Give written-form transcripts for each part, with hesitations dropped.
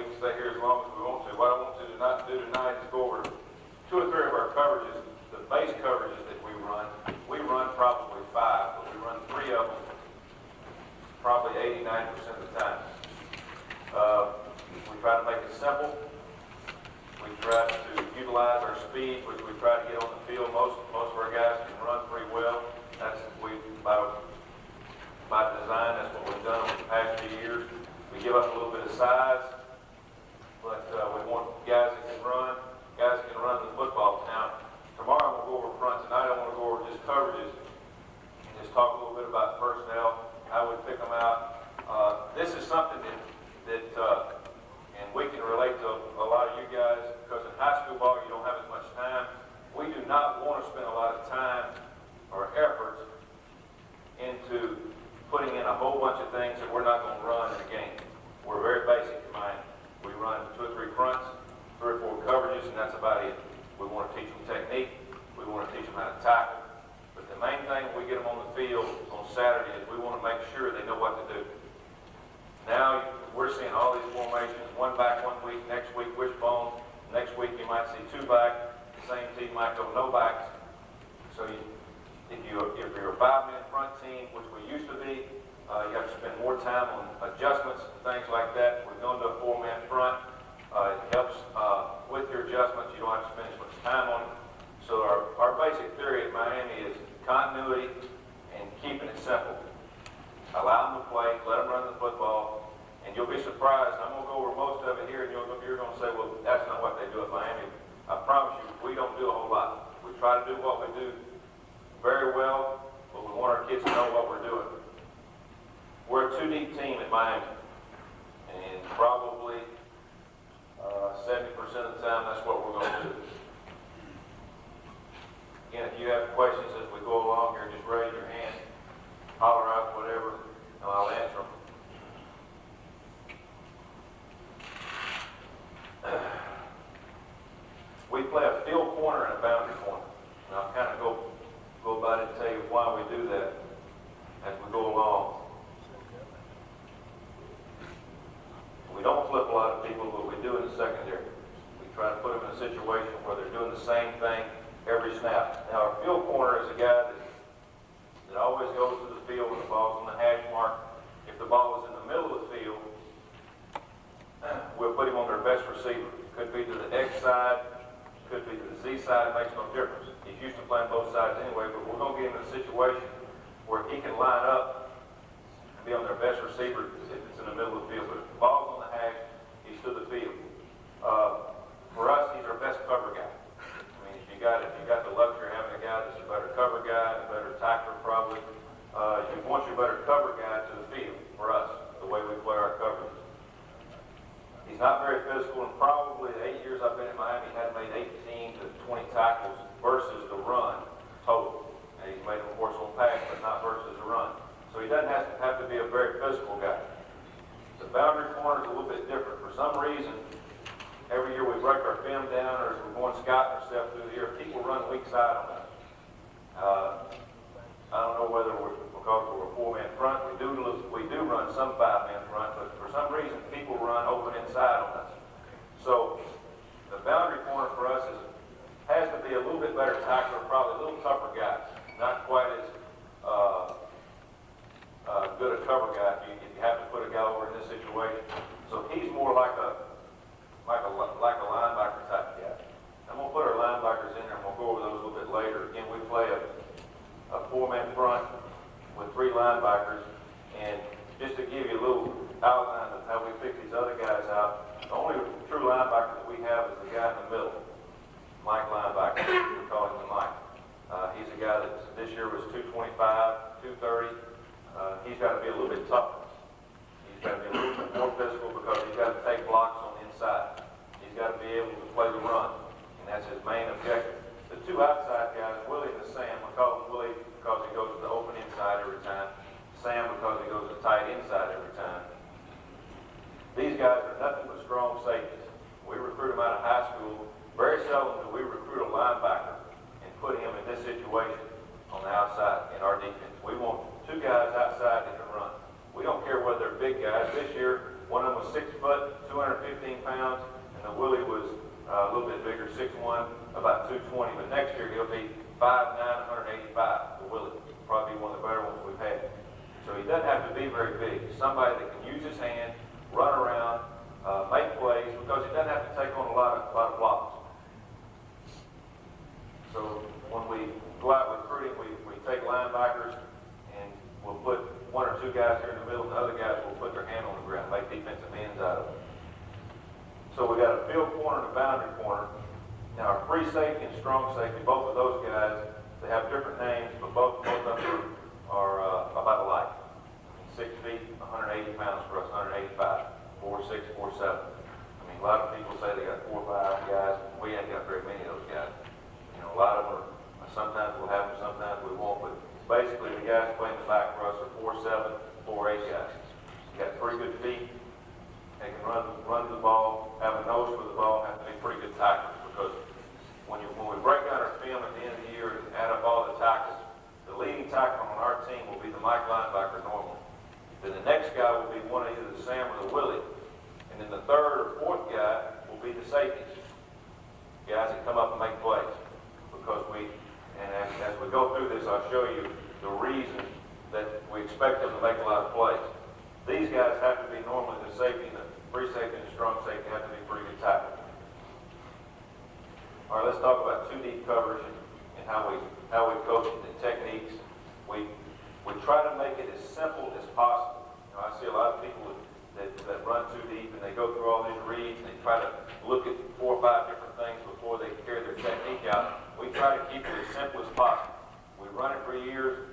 can stay here as long as we want to. What I want to do tonight is go over 2 or 3 of our coverages, the base coverages that we run. We run probably 5, but we run 3 of them probably 80–90% of the time. We try to make it simple. We try to utilize our speed, which we try to get on the field. Most of our guys can run pretty well. That's by design. That's what we've done over the past few years. We give up a little bit of size, but we want guys that can run the football. Now, tomorrow we'll go over front. Tonight I want to go over just coverages and just talk a little bit about personnel, how we pick them out. This is something that and we can relate to a lot of you guys, because in high school ball you don't have as much time. We do not want to spend a lot of time or effort into putting in a whole bunch of things that we're not going to run in a game. We're very basic in mind. We run 2 or 3 fronts, 3 or 4 coverages, and that's about it. We want to teach them technique. We want to teach them how to tackle. But the main thing when we get them on the field on Saturday is we want to make sure they know what to do. Now we're seeing all these formations, 1 back 1 week, next week wishbone, next week you might see 2 back, the same team might go no backs. So if you're a 5-man front team, which we used to be, you have to spend more time on adjustments and things like that. We're going to a 4-man front. It helps with your adjustments. You don't have to spend as much time on it. So our basic theory at Miami is continuity and keeping it simple. Allow them to play, let them run the football, and you'll be surprised. I'm going to go over most of it here, and you're going to say, well, that's not what they do at Miami. I promise you, we don't do a whole lot. We try to do what we do very well, but we want our kids to know what we're doing. We're a 2-deep team at Miami, and probably 70% of the time, that's what we're going to do. Again, if you have questions as we go along here, just raise your hand, holler out, whatever, and I'll answer them. We play a field corner and a boundary corner. And I'll kind of go about it and tell you why we do that as we go along. We don't flip a lot of people, but we do in the secondary. We try to put them in a situation where they're doing the same thing every snap. Now, our field corner is a guy that always goes to the field when the ball's on the hash mark. If the ball is in the middle of the field, we'll put him on their best receiver. Could be to the X side, could be to the Z side, it makes no difference. He's used to playing both sides anyway, but we're going to get him in a situation where he can line up and be on their best receiver if it's in the middle of the field. But if the ball's on the hash, he's to the field. For us, he's our best cover guy. I mean, if you got the luxury of having a guy that's a better cover guy, a better tackler probably, you want your better cover guy to the field for us, the way we play our coverage. He's not very physical, and probably the 8 years I've been in Miami, he had made 18 to 20 tackles versus the run total. And he's made them, of course, on pass, but not versus the run. So he doesn't have to be a very physical guy. The boundary corner is a little bit different. For some reason, every year we break our film down, or as we're going scouting ourselves through the year, people run weak side on us. I don't know whether because we're a 4-man front. We do run some 5-man front, but for some reason people run open inside on us. So the boundary corner for us has to be a little bit better tackler, probably a little tougher guy, not quite as good a cover guy if you have to put a guy over in this situation. So he's more like a linebacker type guy. I'm going to put our linebackers in there, and we'll go over those a little bit later. Again, we play a 4-man front with 3 linebackers, and just to give you a little outline of how we pick these other guys out, the only true linebacker that we have is the guy in the middle, Mike linebacker. We call him the Mike. He's a guy that this year was 225, 230. He's got to be a little bit tougher. He's got to be a little bit more physical because he's got to take blocks on the inside. He's got to be able to play the run, and that's his main objective. The 2 outside guys, Willie and Sam, we call him Willie because he goes to the open inside every time. Sam because he goes to the tight inside every time. These guys are nothing but strong safeties. We recruit them out of high school. Very seldom do we recruit a linebacker and put him in this situation on the outside in our defense. We want 2 guys outside that can run. We don't care whether they're big guys. This year, One of them was 6 foot, 215 pounds, and the Willie was a little bit bigger, 6'1", about 220. But next year he'll be 5'9", 185. The Willie, probably one of the better ones we've had. So he doesn't have to be very big. He's somebody that can use his hand, run around, make plays, because he doesn't have to take on a lot of blocks. So when we go out recruiting, we take linebackers and we'll put 1 or 2 guys here in the middle, and the other guys will put their hand on the ground, make defensive ends out of it. So we got a field corner and a boundary corner. Now our free safety and strong safety, both of those guys, they have different names, but both of them are about alike. 6 feet, 180 pounds for us, 185, 4'6", 4'7". I mean, a lot of people say they got 4 or 5 guys. We ain't got very many of those guys. You know, a lot of them are, sometimes we'll have them, sometimes we won't, but basically the guys playing the back for us are 4'7", 4'8" guys. Got pretty good feet. They can run the ball, have a nose for the ball, have to be pretty good tacklers, because when we break down our film at the end of the year and add up all the tackles, the leading tackler on our team will be the Mike linebacker normally. Then the next guy will be one of either the Sam or the Willie. And then the third or 4th guy will be the safeties, guys that come up and make plays. Because as we go through this, I'll show you the reason that we expect them to make a lot of plays. These guys have to be normally the safety, the free safety and the strong safety have to be pretty good tacklers. All right, let's talk about 2 deep coverage and how we coach it, the techniques. We try to make it as simple as possible. You know, I see a lot of people that run 2 deep and they go through all these reads and they try to look at 4 or 5 different things before they carry their technique out. We try to keep it as simple as possible. We run it for years.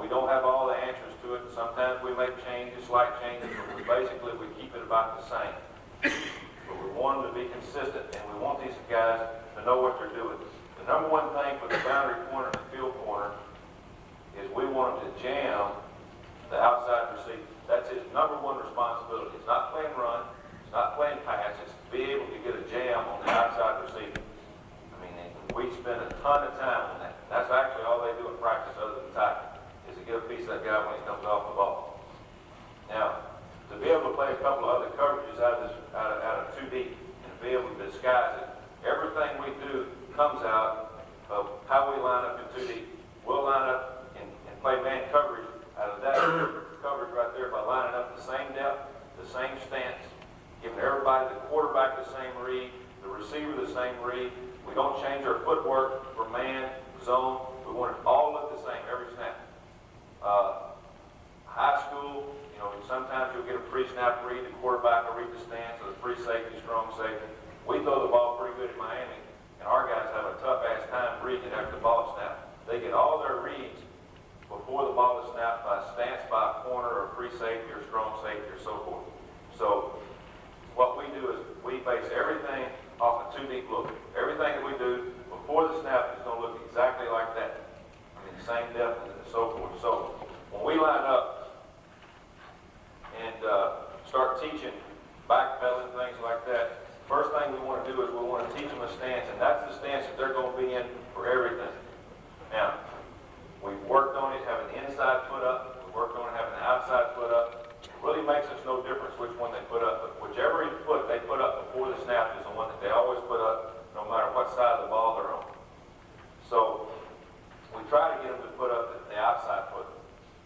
We don't have all the answers to it. Sometimes we make changes, slight changes, but basically we keep it about the same. But we want them to be consistent, and we want these guys to know what they're doing. The number one thing for the boundary corner and the field corner is we want them to jam the outside receiver. That's his number one responsibility. It's not playing run, it's not playing pass, it's to be able to get a jam on the outside receiver. I mean, we spend a ton of time on that. That's actually all they do in practice other than tackle, is to get a piece of that guy when he comes off the ball. Now, to be able to play a couple of other coverages out of 2 deep and be able to disguise it, everything we do comes out of how we line up in 2 deep. We'll line up and play man coverage out of that coverage right there by lining up the same depth, the same stance, giving everybody, the quarterback the same read, the receiver the same read. We don't change our footwork for man, zone. We want it all look the same every snap. High school, you know, sometimes you'll get a pre-snap read, the quarterback will read the stance, or the free safety, strong safety. We throw the ball pretty good in Miami, and our guys have a tough-ass time reading after the ball snap. They get all their reads before the ball is snapped by stance, by a corner, or free safety, or strong safety, or so forth. So what we do is we base everything off a 2 deep look. Everything that we do before the snap is going to look exactly like that. I mean, same depth and so forth. So when we line up and start teaching backpedaling, things like that, first thing we want to do is we want to teach them a stance, and that's the stance that they're going to be in for everything. Now, we've worked on it having the inside foot up. We've worked on it having the outside foot up. It really makes us no difference which one they put up, but whichever foot they put up before the snap is the one that they always put up, no matter what side of the ball they're on. So we try to get them to put up the outside foot.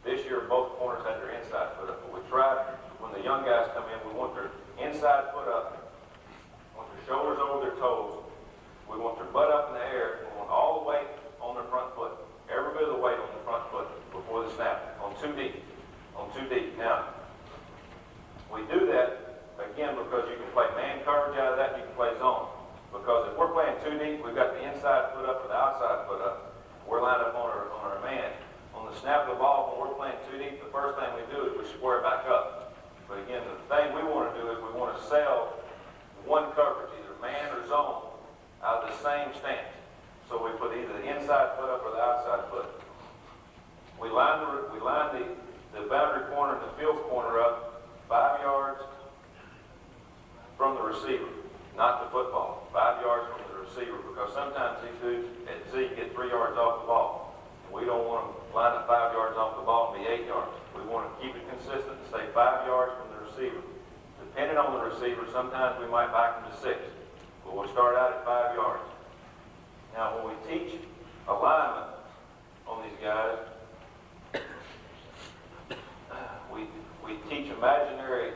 This year, both corners had their inside foot up, but we tried, when the young guys come in, we want their inside foot up, we want their shoulders over their toes, we want their butt up in the air, we want all the weight on their front foot, every bit of the weight on the front foot before the snap, on 2 deep, on 2 deep. Now, we do that, again, because you can play man coverage out of that, you can play zone. Because if we're playing 2 deep, we've got the inside foot up or the outside foot up, we're lined up on our man. On the snap of the ball, when we're playing 2 deep, the first thing we do is we square back up. But again, the thing we want to do is we want to sell one coverage, either man or zone, out of the same stance. So we put either the inside foot up or the outside foot. We line the boundary corner and the field corner up 5 yards from the receiver, not the football. 5 yards from the receiver, because sometimes these dudes at Z get 3 yards off the ball. We don't want them line up 5 yards off the ball and be 8 yards. We want to keep it consistent and stay 5 yards from the receiver. To depending on the receiver, sometimes we might back them to 6, but we'll start out at 5 yards. Now, when we teach alignment on these guys, we teach imaginary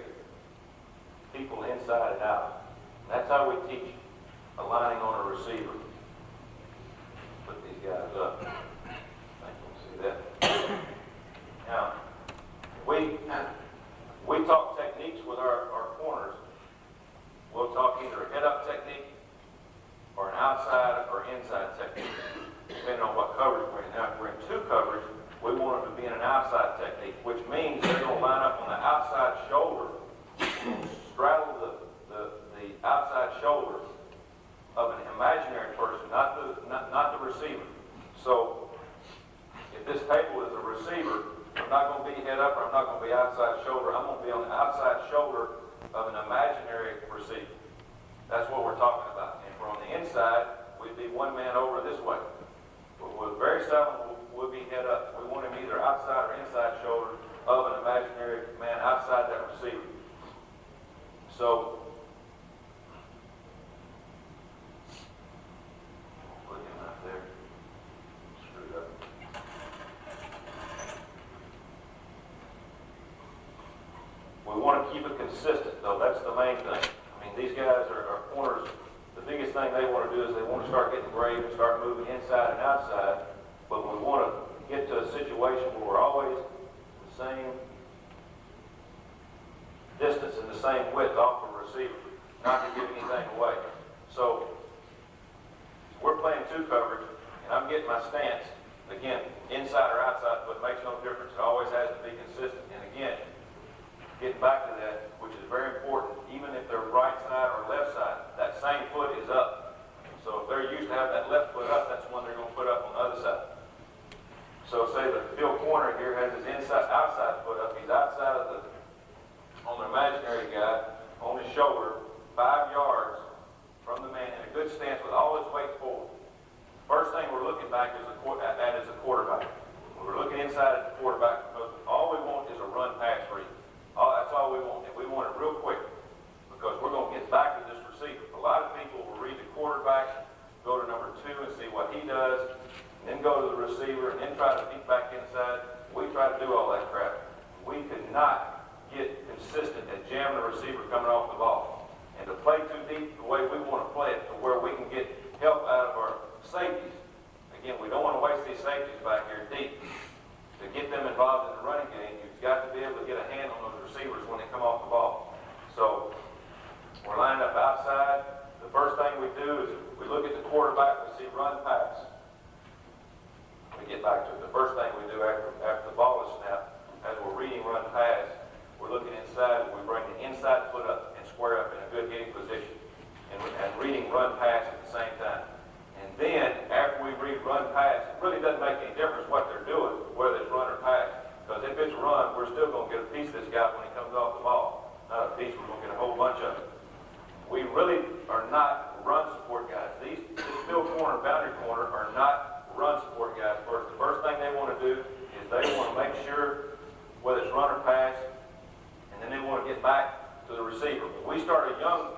people inside and out. That's how we teach aligning on a receiver. Put these guys up. I think you'll see that. Now, we talk techniques with our corners. We'll talk either a head-up technique or an outside or inside technique, depending on what coverage we're in. Now, if we're in 2 coverage, we want them to be in an outside technique, which means they're going to line up on the outside shoulder, straddle the outside shoulder of an imaginary person, not the receiver. So, if this table is a receiver, I'm not going to be head up or I'm not going to be outside shoulder. I'm going to be on the outside shoulder of an imaginary receiver. That's what we're talking about. And if we're on the inside, we'd be one man over this way. But we're very seldom we'll be head up. We want him either outside or inside shoulder of an imaginary man outside that receiver. So, put him out there. Screwed up. We want to keep it consistent, though. That's the main thing. I mean, these guys are corners. The biggest thing they want to do is they want to start getting brave and start moving inside and outside. But we want to get to a situation where we're always the same distance and the same width off the receiver, not to give anything away. So we're playing 2 coverage, and I'm getting my stance. Again, inside or outside foot makes no difference. It always has to be consistent. And again, getting back to that, which is very important, even if they're right side or left side, that same foot is up. So if they're used to have that left foot up, that's when they're going to put up on the other side. So say the field corner here has his outside foot up. He's outside of on the imaginary guy, on his shoulder, 5 yards from the man in a good stance with all his weight forward. First thing we're looking back is a quarterback. We're looking inside at the quarterback because all we want is a run pass read. That's all we want. And we want it real quick because we're going to get back to this receiver. A lot of people will read the quarterback, go to number 2 and see what he does, and then go to the receiver and then try to beat back inside. We try to do all that crap. We could not get consistent at jamming the receiver coming off the ball. And to play too deep the way we want to play it, to where we can get help out of our safeties. Again, we don't want to waste these safeties back here deep. To get them involved in the running game, you've got to be able to get a hand on those receivers when they come off the ball. So we're lined up outside. The first thing we do is we look at the quarterback, we see run pass. We get back to it. The first thing we do after the ball is snapped, as we're reading run pass, we're looking inside, we bring the inside foot up and square up in a good hitting position. And reading run pass at the same time. And then, after we read run pass, it really doesn't make any difference what they're doing, whether it's run or pass. Because if it's run, we're still going to get a piece of this guy when he comes off the ball. Not a piece, we're going to get a whole bunch of it. We really are not run support guys. This field corner, boundary corner are not run support guys first. The first thing they want to do is they want to make sure whether it's run or pass, and then they want to get back to the receiver. When we start a young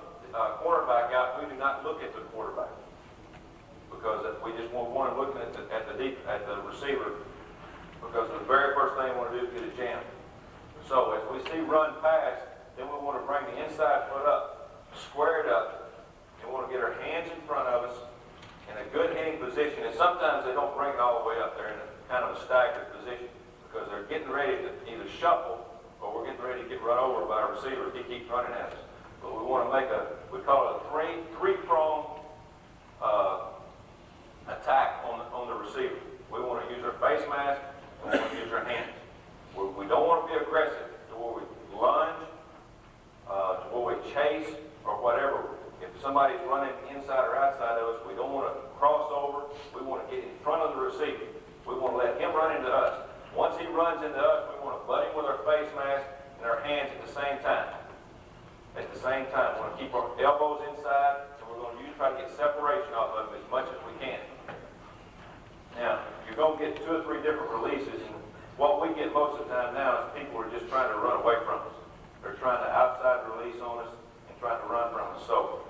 cornerback out, we do not look at the quarterback because we just want to look at the receiver because the very first thing we want to do is get a jam. So as we see run pass, then we want to bring the inside foot up, square it up, and we want to get our hands in front of us in a good hitting position. And sometimes they don't bring it all the way up there in a kind of a staggered position because they're getting ready to either shuffle or we're getting ready to get run over by a receiver if he keeps running at us. But we want to make we call it a three-prong attack on the receiver. We want to use our face mask and we want to use our hands. We don't want to be aggressive to where we lunge, to where we chase, or whatever. If somebody's running inside or outside of us, we don't want to cross over. We want to get in front of the receiver. We want to let him run into us. Once he runs into us, we want to butt him with our face mask and our hands at the same time. At the same time, we want to keep our elbows inside, and we're going to try to get separation off of him as much as we can. Now, you're going to get 2 or 3 different releases, and what we get most of the time now is people are just trying to run away from us. they're trying to outside release on us and trying to run from us. So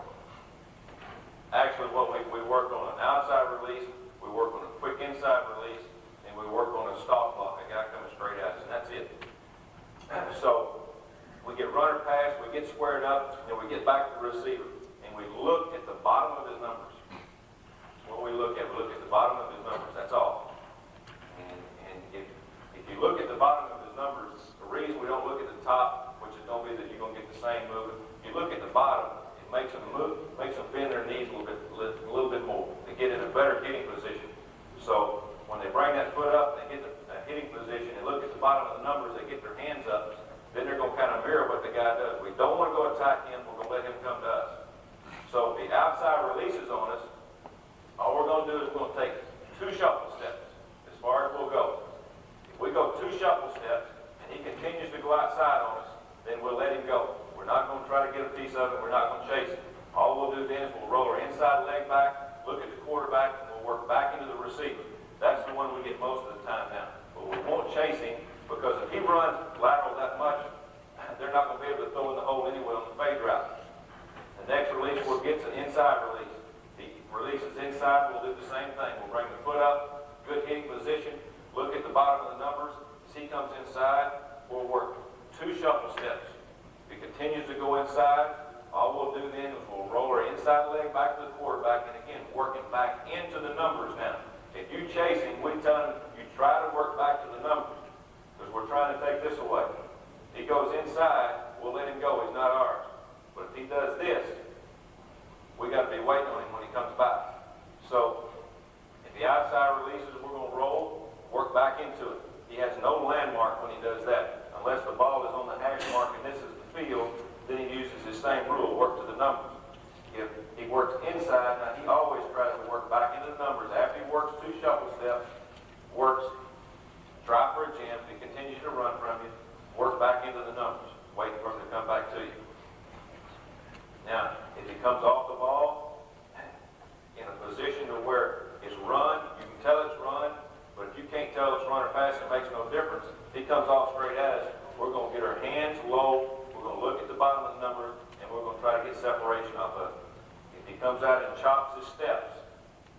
actually what we work on an outside release, we work on a quick inside release, and we work on a stop block, a guy coming straight at us, and that's it. So we get runner pass, we get squared up, and we get back to the receiver, and we look at the bottom of his numbers. What we look at the bottom of his numbers, that's all. And if you look at the bottom of his numbers, the reason we don't look at the top, which is don't be that you're going to get the same movement, if you look at the bottom, it makes them move, makes them bend their knees a little bit more to get in a better hitting position. So when they bring that foot up, they get the hitting position, and look at the bottom of the numbers, they get their hands up, then they're going to kind of mirror what the guy does. We don't want to go attack him, we're going to let him come to us. So if the outside releases on us, all we're going to do is we're going to take 2 shuffle steps as far as we'll go. If we go 2 shuffle steps and he continues to go outside on us, then we'll let him go. We're not going to try to get a piece of it. We're not going to chase it. All we'll do then is we'll roll our inside leg back, look at the quarterback, and we'll work back into the receiver. That's the one we get most of the time now. But we won't chase him because if he runs lateral that much, they're not going to be able to throw in the hole anyway on the fade route. The next release will get an inside release. Releases inside, we'll do the same thing. We'll bring the foot up, good hitting position, look at the bottom of the numbers. As he comes inside, we'll work 2 shuffle steps. If he continues to go inside, all we'll do then is we'll roll our inside leg back to the quarterback, and again, working back into the numbers now. If you chase him, we tell him, you try to work back to the numbers, because we're trying to take this away. If he goes inside, we'll let him go. He's not ours. But if he does this, we got to be waiting on him when he comes back. So if the outside releases, we're going to roll, work back into it. He has no landmark when he does that. Unless the ball is on the hash mark and this is the field, then he uses his same rule, work to the numbers. If he works inside, now he always tries to work back into the numbers. After he works 2 shuffle steps, works, try for a jam, he continues to run from you, work back into the numbers, waiting for him to come back to you. Now, if he comes off the ball in a position to where it's run, you can tell it's run, but if you can't tell it's run or pass, it makes no difference. If he comes off straight at us, we're going to get our hands low, we're going to look at the bottom of the numbers, and we're going to try to get separation off of it. If he comes out and chops his steps,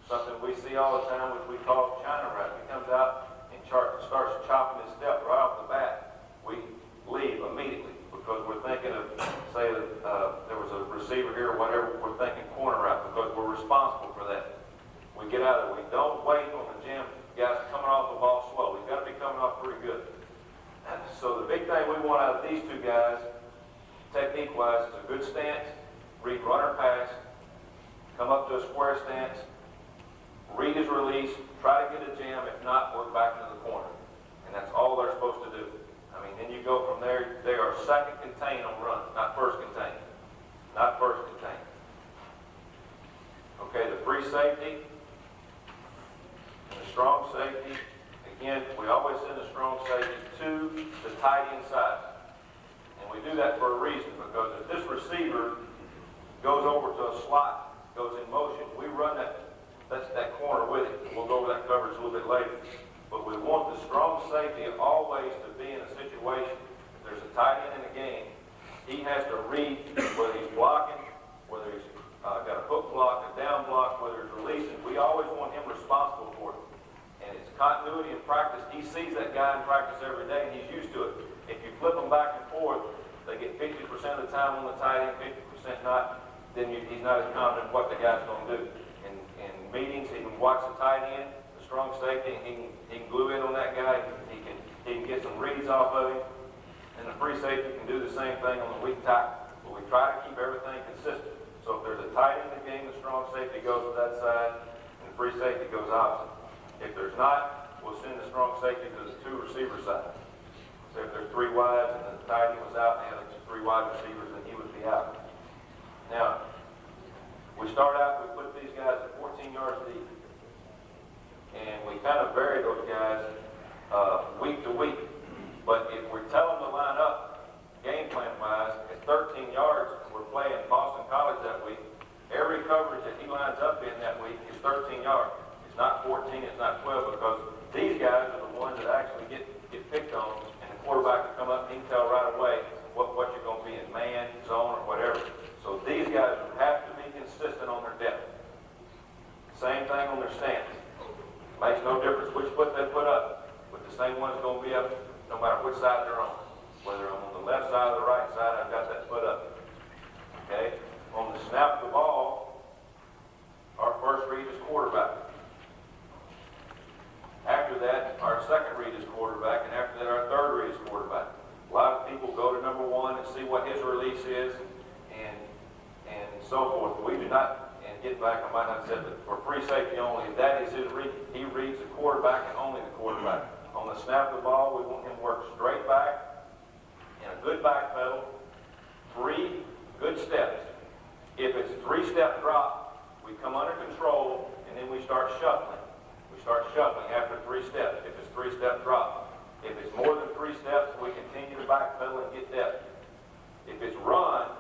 something we see all the time, which we call China wrap. If he comes out and starts chopping his step right off the bat, we leave immediately. Because we're thinking of, say, there was a receiver here or whatever, we're thinking corner route because we're responsible for that. We get out of it. We don't wait on the gym guys coming off the ball slow. We've got to be coming off pretty good. So the big thing we want out of these 2 guys, technique-wise, is a good stance, read runner pass, come up to a square stance, read his release, try to get a jam. If not, work back into the corner. And that's all they're supposed to do. I mean, then you go from there. They are second contain on run, not first contain. Not first contain. Okay, the free safety and the strong safety. Again, we always send the strong safety to the tight end side. And we do that for a reason, because if this receiver goes over to a slot, goes in motion, we run that corner with it. We'll go over that coverage a little bit later. But we want the strong safety always to be in a situation, if there's a tight end in the game, he has to read whether he's blocking, whether he's got a hook block, a down block, whether he's releasing. We always want him responsible for it. And it's continuity in practice. He sees that guy in practice every day, and he's used to it. If you flip them back and forth, they get 50% of the time on the tight end, 50% not, then he's not as confident what the guy's going to do. In meetings, he can watch the tight end, strong safety, and he can glue in on that guy. He can get some reads off of him, and the free safety can do the same thing on the weak tackle. But we try to keep everything consistent. So if there's a tight end in the game, the strong safety goes to that side, and the free safety goes opposite. If there's not, we'll send the strong safety to the 2 receiver side. So if there's 3 wides and the tight end was out, and they had 3 wide receivers, then he would be out. Now, we start out, we put these guys at 14 yards deep. And we kind of vary those guys week to week. But if we're telling them to line up, game plan-wise, at 13 yards, we're playing Boston College that week, every coverage that he lines up in that week is 13 yards. It's not 14, it's not 12, because these guys are the ones that actually get picked on, and the quarterback will come up and he can tell right away what you're going second read as quarterback, and after that our third read as quarterback. A lot of people go to number one and see what his release is, and so forth. We do not, and get back, I might not have said, but for free safety only, if that is his read, he reads the quarterback and only the quarterback. On the snap of the ball, we want him to work straight back, and a good back pedal, 3 good steps. If it's a 3-step drop, we come under control, and then we start shuffling. We start shuffling after 3 steps, if it's 3-step drop. If it's more than 3 steps, we continue to backpedal and get depth. If it's run,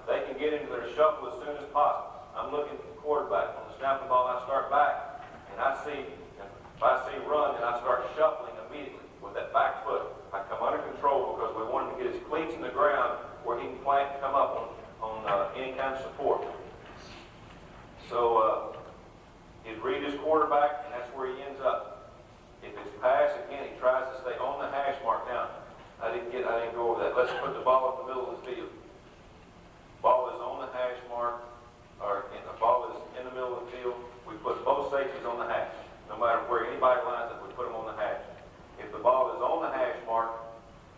they can get into their shuffle as soon as possible. I'm looking at the quarterback. On the snap of the ball, I start back, and if I see run, then I start shuffling immediately with that back foot. I come under control because we want him to get his cleats in the ground where he can plant and come up on any kind of support. So his read is quarterback, and that's where he ends up. If it's pass, again, he tries to stay on the hash mark. Now, I didn't go over that. Let's put the ball in the middle of the field. Ball is on the hash mark, the ball is in the middle of the field. We put both safeties on the hash. No matter where anybody lines up, we put them on the hash. If the ball is on the hash mark,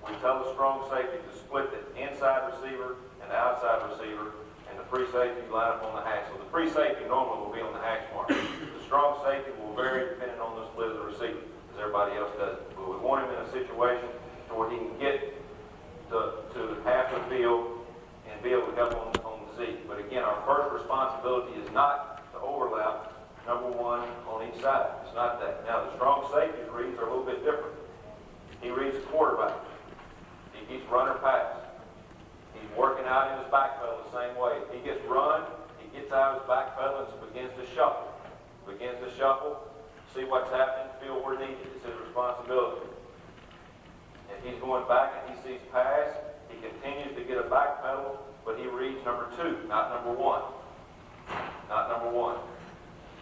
we tell the strong safety to split the inside receiver and the outside receiver, and the free safety line up on the hash. So the free safety normally will be on the hash mark. The strong safety will vary depending on the split of the receiver, as everybody else does. But we want him in a situation where he can get to half the field and be able to help on the Z. But again, our first responsibility is not to overlap number one on each side. It's not that. Now, the strong safety's reads are a little bit different. He reads the quarterback. He keeps run or pass. He's working out in his back pedal the same way. If he gets run, he gets out of his back pedal and begins to shuffle. See what's happening, feel where needed. It's his responsibility. If he's going back and he sees pass, he continues to get a back pedal, but he reads number 2, not number 1. Not number 1.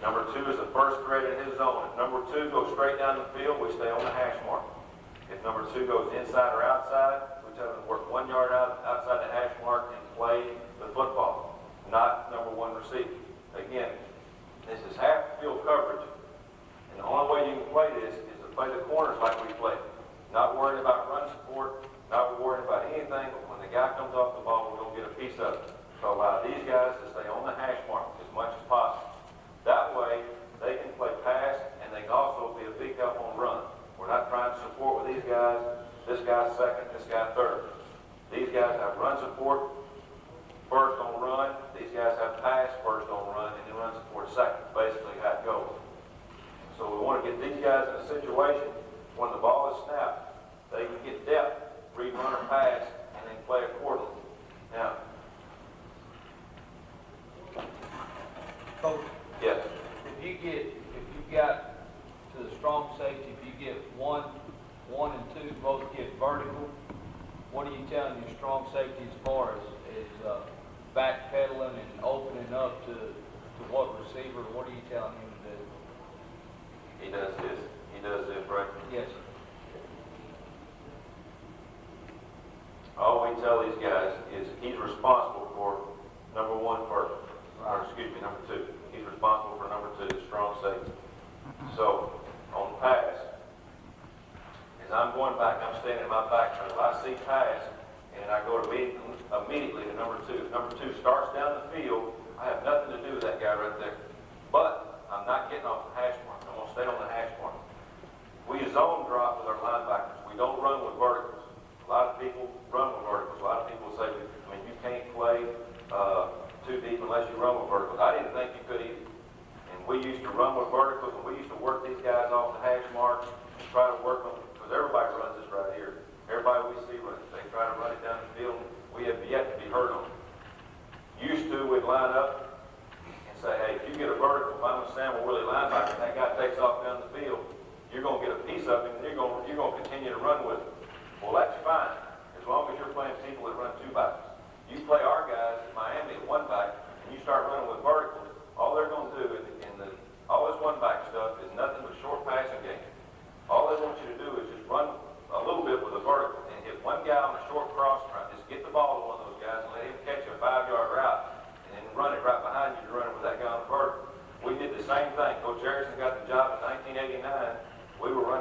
Number 2 is the first thread in his zone. If number 2 goes straight down the field, we stay on the hash mark. If number 2 goes inside or outside, we tell him to work 1 yard outside the hash mark and play the football, not number 1 receiver. Again, this is half field coverage, and the only way you can play this is to play the corners like we play. Not worried about run support, not worried about anything, but when the guy comes off the ball, we're going to get a piece of it. So allow these guys to stay on the hash mark as much as possible. That way, they can play pass, and they can also be a big help on run. We're not trying to support with these guys. This guy's second, this guy third. These guys have run support first on run. These guys have pass first on run, and then run support second. Basically how it goes. So we want to get these guys in a situation when the ball is snapped, they can get depth, read, run, or pass, and then play accordingly. Now, Coach, yes. if you got to the strong safety, if you get one and two both get vertical, what are you telling your strong safety as far as backpedaling and opening up to what receiver? What are you telling him to do? He does this. He does this, right? Yes. All we tell these guys is he's responsible for number 1 first. Or excuse me, number 2. He's responsible for number 2, the strong safety. So, on pass, as I'm going back, I'm standing in my back pedal. I see pass, and I go immediately to number 2. If number 2 starts down the field, I have nothing to do with that guy right there. But I'm not getting off the hash mark. I'm going to stay on the hash mark. We zone drop with our linebackers. We don't run with verticals. A lot of people run with verticals. A lot of people say, you can't play too deep unless you run with verticals. I didn't think you could either. And we used to run with verticals, and we used to work these guys off the hash marks and try to work them, because everybody runs this right here. Everybody we see runs it. They try to run it down the field, and we have yet to be hurt on it. Used to, we'd line up and say, hey, if you get a vertical, if I'm a Samuel Willie linebacker, and that guy takes off down the field, you're going to get a piece of him, and you're going to continue to run with him. Well, that's fine, as long as you're playing people that run 2 backs. You play our guys in Miami at 1 back, and you start running with verticals, all they're going to do all this 1 back stuff is nothing but short passing game. All they want you to do is just run a little bit with a vertical and hit 1 guy on a short cross route. Just get the ball to one of those guys and let him catch a 5-yard route, and then run it right behind you to run it with that guy on the vertical. We did the same thing. Coach Harrison got the job in 1989. We were running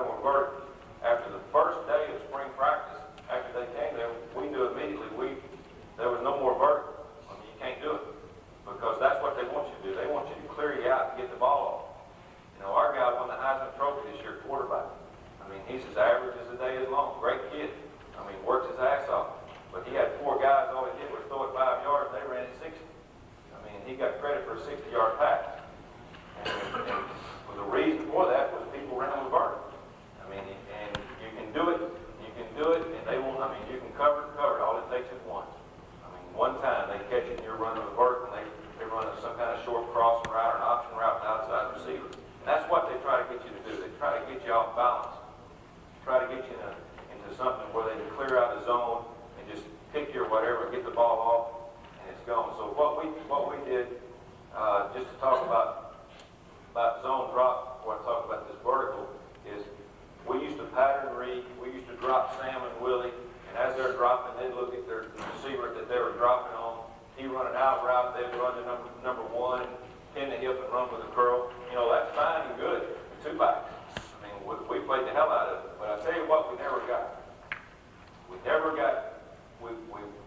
every 60-yard pass. And the reason for that was people ran with vertical. I mean, and you can do it, and they won't, I mean, you can cover it, all it takes is one. I mean, one time they catch it and you're running with vertical, and they run some kind of short crossing route or an option route to outside receiver. And that's what they try to get you to do. They try to get you off balance, try to get you into something where they can clear out the zone and just pick your whatever, get the ball off, and it's gone. So what we did, just to talk about zone drop, before I talk about this vertical, is we used to pattern read, we used to drop Sam and Willie, and as they're dropping, they'd look at their receiver that they were dropping on. He run an out route, they'd run to number one, pin the hip and run with a curl. You know, that's fine and good, two backs. I mean, we played the hell out of it. But I tell you what, we never got,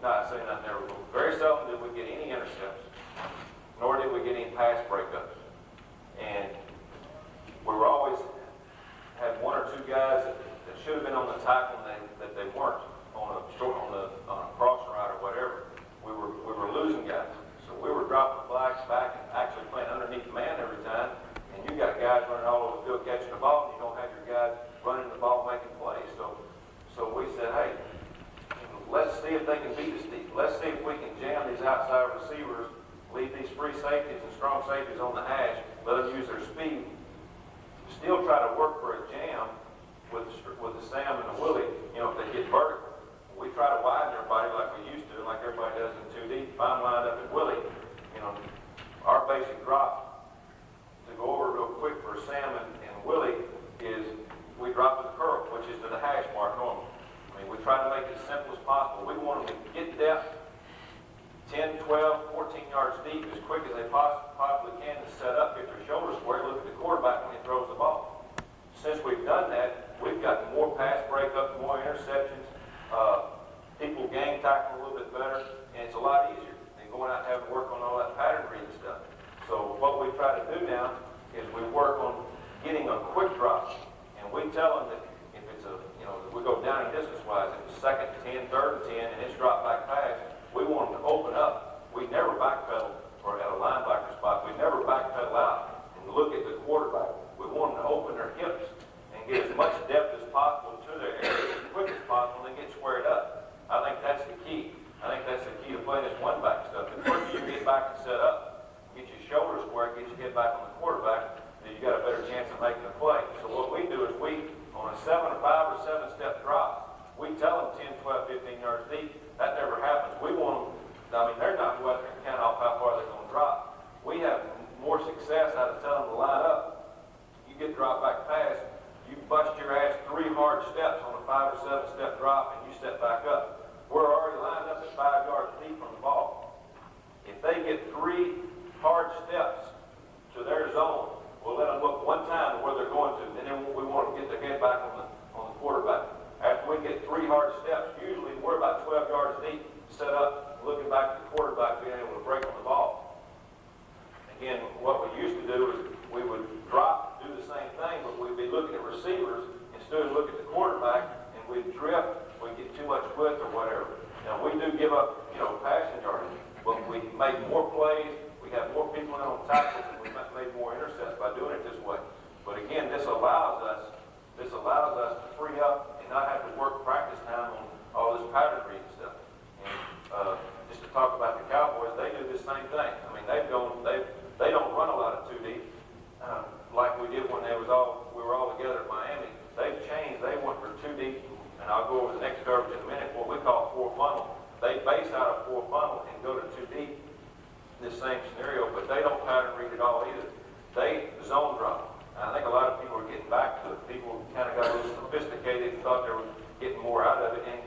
not saying I never, but very seldom did we get any intercepts, nor did we get any pass breakups. And we were always, had one or two guys that should have been on the tackle that they weren't on a cross route or whatever. We were losing guys. So we were dropping the flags back and actually playing underneath the man every time. And you got guys running all over the field catching the ball, and you don't have your guys running the ball making plays. So we said, hey, let's see if they can beat us deep. Let's see if we can jam these outside receivers, leave these free safeties and strong safeties on the hash, let them use their speed. Still try to work for a jam with the Sam and the Willie, you know, if they get vertical. We try to widen everybody like we used to, like everybody does in 2D. If I'm lined up at Willie, you know, our basic drop, to go over real quick for Sam and Willie, is we drop to the curl, which is to the hash mark normally. I mean, we try to make it as simple as possible. We want them to get depth 10, 12, 14 yards deep as quick as they possibly can to set up, get their shoulders square, look at the quarterback when he throws the ball. Since we've done that, we've got more pass breakups, more interceptions. People gang tackle a little bit better, and it's a lot easier than going out and having to work on all that pattern reading stuff. So what we try to do now is we work on getting a quick drop, and we tell them that if it's we go down distance-wise, if it's second and 10, third and 10, and it's drop back pass, we want them to open up. We never backpedal, or at a linebacker spot, we never backpedal out and look at the quarterback. We want them to open their hips and get as much depth as possible to their area as quick as possible and get squared up. I think that's the key. I think that's the key to playing this one-back stuff. The quicker you get back and set up, get your shoulders square, get your head back on the quarterback, then you got a better chance of making a play. So what we do is on a 5 or 7-step drop, we tell them 10, 12, 15 yards deep. That never happens. We want them, I mean, they're not going to count off how far they're going to drop. We have more success out of telling them to line up. You get drop back pass, you bust your ass 3 hard steps on a 5 or 7-step drop, and you step back up. We're already lined up at 5 yards deep from the ball. If they get 3 hard steps to their zone, we'll let them look one time to where they're going to, and then we want to get their head back on the quarterback. After we get 3 hard steps, usually we're about 12 yards deep, set up, looking back at the quarterback, being able to break on the ball. Again, what we used to do is we would drop, do the same thing, but we'd be looking at receivers instead of looking at the quarterback, and we'd drift, we'd get too much width or whatever. Now, we do give up, passing yardage, but we make more plays, we have more people in on tackles, and we made more intercepts by doing it this way. But again, this allows us to free up and not have to work practice time on all this pattern reading stuff. And just to talk about the Cowboys, they do the same thing. I mean, they don't run a lot of 2D like we did when we were all together at Miami. They've changed. They went for 2D, and I'll go over the next coverage in a minute. What we call 4 funnel. They base out of 4 funnel and go to 2D. This same scenario, but they don't pattern read at all either. They zone drop. And I think a lot of people are getting back to it. People kind of got a little sophisticated and thought they were getting more out of it, and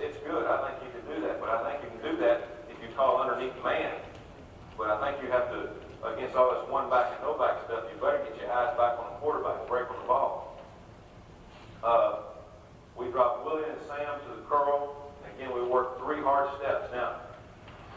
it's good. I think you can do that, but I think you can do that if you call underneath the man. But I think you have to, against all this one-back and no-back stuff, you better get your eyes back on the quarterback and break on the ball. We drop Willie and Sam to the curl. Again, we work 3 hard steps. Now,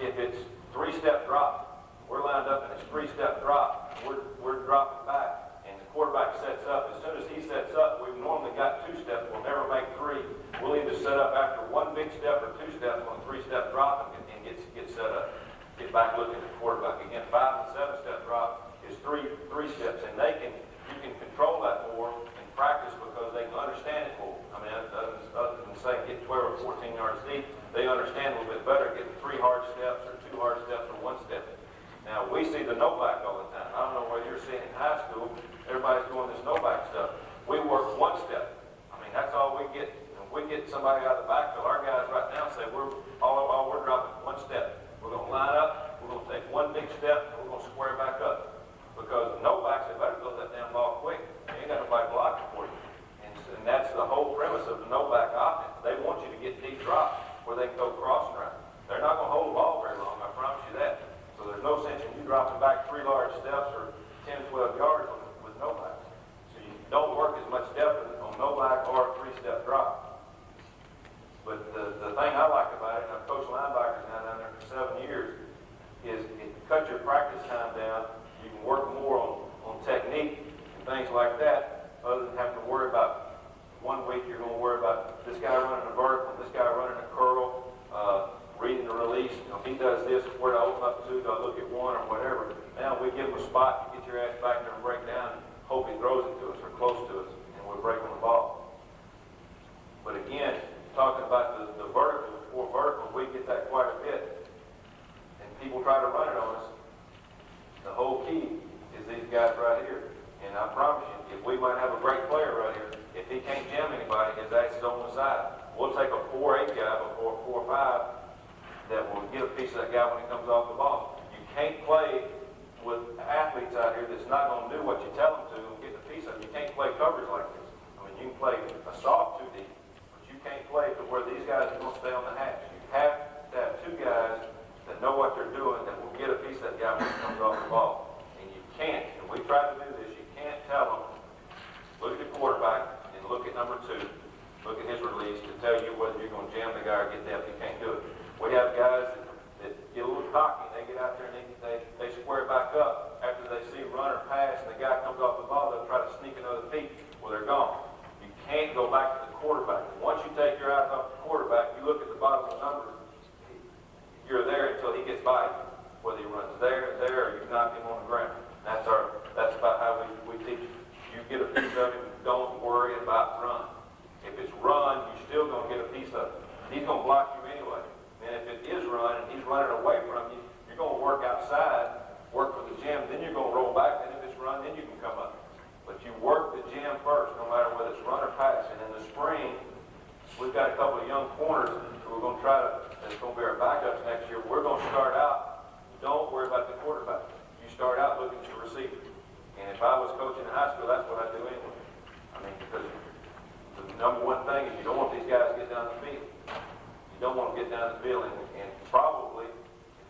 if it's 3-step drop, we're lined up and it's 3-step drop, we're dropping back, and the quarterback sets up. As soon as he sets up, we've normally got 2 steps. We'll never make 3. We'll either set up after 1 big step or 2 steps on a 3-step drop and get set up. Get back looking at the quarterback. Again, 5 and 7 step drop is three steps, and you can control that more in practice because they can understand it more. I mean, other than say get 12 or 14 yards deep, they understand a little bit better getting 3 hard steps or 2 hard steps or 1 step. Now, we see the no-back all the time. I don't know whether you're seeing it in high school. Everybody's doing this no-back stuff. We work 1 step. I mean, that's all we get. If we get somebody out of the backfield, our guys right now say we're dropping 1 step. We're going to line up. We're going to take 1 big step, and we're going to square back up. Because no-backs, they better throw that damn ball quick. You ain't got nobody blocking for you. And that's the whole premise of the no-back offense. They want you to get deep drops where they can go crossing around. They're not going to hold the ball very long, I promise you that. So there's no sense in you dropping back 3 large steps or 10, 12 yards with no-back. So you don't work as much depth on no-back or a 3-step drop. But the thing I like about it, and I've coached linebackers now down there for 7 years, is it cuts your practice time down. You can work more on technique and things like that, other than having to worry about 1 week you're going to worry about this guy running a vertical, this guy running a curl, reading the release. You know, if he does this, where do I open up to? Do I look at 1 or whatever? Now we give him a spot, you get your ass back there and break down, and hope he throws it to us or close to us, and we're breaking the ball. But again, talking about the verticals, 4 verticals, we get that quite a bit. And people try to run it on us. The whole key is these guys right here. And I promise you, if we might have a great player right here, if he can't jam anybody, his ass is on the side. We'll take a 4-8 guy before a 4-5 that will get a piece of that guy when he comes off the ball. You can't play with athletes out here that's not going to do what you tell them to and get the piece of it. You can't play coverage like this. I mean, you can play a soft 2 deep, but you can't play to where these guys are going to stay on the hash. You have to have 2 guys that know what they're doing that will get a piece of that guy when he comes off the ball. And you can't, and we try to do this, you can't tell them, look at the quarterback and look at number 2, look at his release to tell you whether you're going to jam the guy or get depth. You can't do it. We have guys that get a little cocky. They get out there and they square back up. After they see runner pass and the guy comes off the ball, they'll try to sneak another peek. Well, they're gone. You can't go back to the quarterback. Once you take your eyes off the quarterback, you look at the bottom of the numbers, you're there until he gets by you. Whether he runs there, or you knock him on the ground. That's about how we teach you. You get a piece of him, don't worry about run. If it's run, you're still going to get a piece of it. He's going to block you anyway. And if it is run and he's running away from you, you're going to work outside, work for the gym, then you're going to roll back, and if it's run, then you can come up. But you work the gym first, no matter whether it's run or pass. And in the spring, we've got a couple of young corners who we're going to try to, that's going to be our backups next year. We're going to start out, don't worry about the quarterback. You start out looking at the receiver. And if I was coaching in high school, that's what I'd do anyway. I mean, because the number 1 thing is you don't want these guys to get down the field. You don't want to get down the field, and probably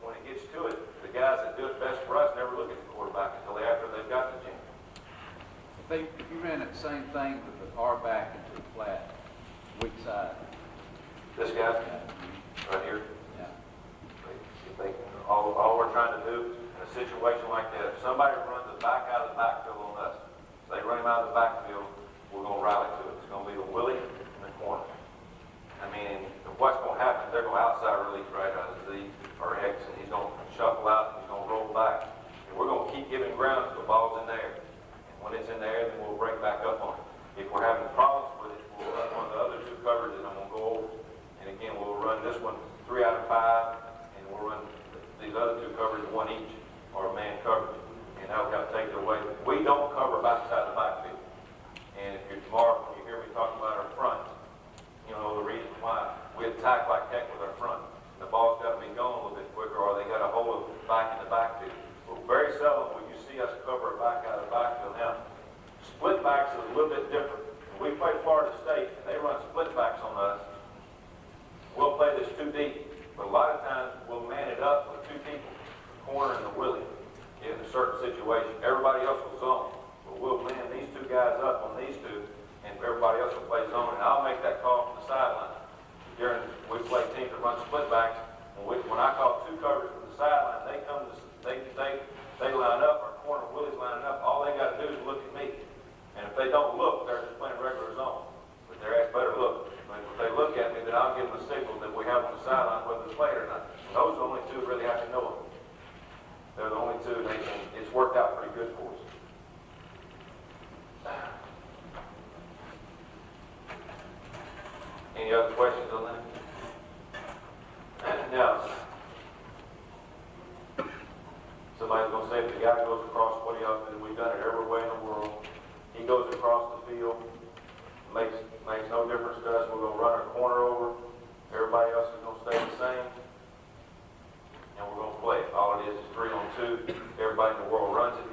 when it gets to it, the guys that do it best for us never look at the quarterback until after they've got the gym. If you ran that same thing with the R back into the flat, weak side. This guy right here, Yeah. all we're trying to do in a situation like that, if somebody runs the back out of the backfield on us, they run him out of the backfield, we're going to rally to it. It's going to be the Willie in the corner. I mean, what's going to happen, they're going to outside release right out of Z or X, and he's going to shuffle out and he's going to roll back. And we're going to keep giving ground until the ball's in there. And when it's in there, then we'll break back up on it. If we're having problems with it, we'll run one of the other 2 coverages I'm going to go over. And again, we'll run this one 3 out of 5, and we'll run these other 2 coverages 1 each, or a man coverage. And that'll kind of take it away. We don't cover backside of the backfield. And if you're tomorrow, when you hear me talking about our front, you know the reason why we attack like heck with our front. The ball's got to be going a little bit quicker, or they got to hold it back in the backfield. But very seldom will you see us cover a back out of the backfield. Now, split backs is a little bit different. When we play Florida State, and they run split backs on us, we'll play this 2 deep. But a lot of times, we'll man it up with 2 people, the corner and the Willie, in a certain situation. Everybody else will zone. But we'll man these 2 guys up on these 2, and everybody else will play zone. And I'll make that call from the sideline. We play teams that run split backs. When I call 2 covers from the sideline, they come to they line up. Our corner Willie's lining up. All they got to do is look at me. And if they don't look, they're just playing regular zone. But their ass better look. But if they look at me, then I'll give them a signal that we have on the sideline, whether it's played or not. And those are the only 2 that really have to know it. was gonna say, if the guy goes across, what he else, we've done it every way in the world. He goes across the field, makes no difference to us. We're gonna run our corner over. Everybody else is gonna stay the same. And we're gonna play it. All it is 3-on-2. Everybody in the world runs it.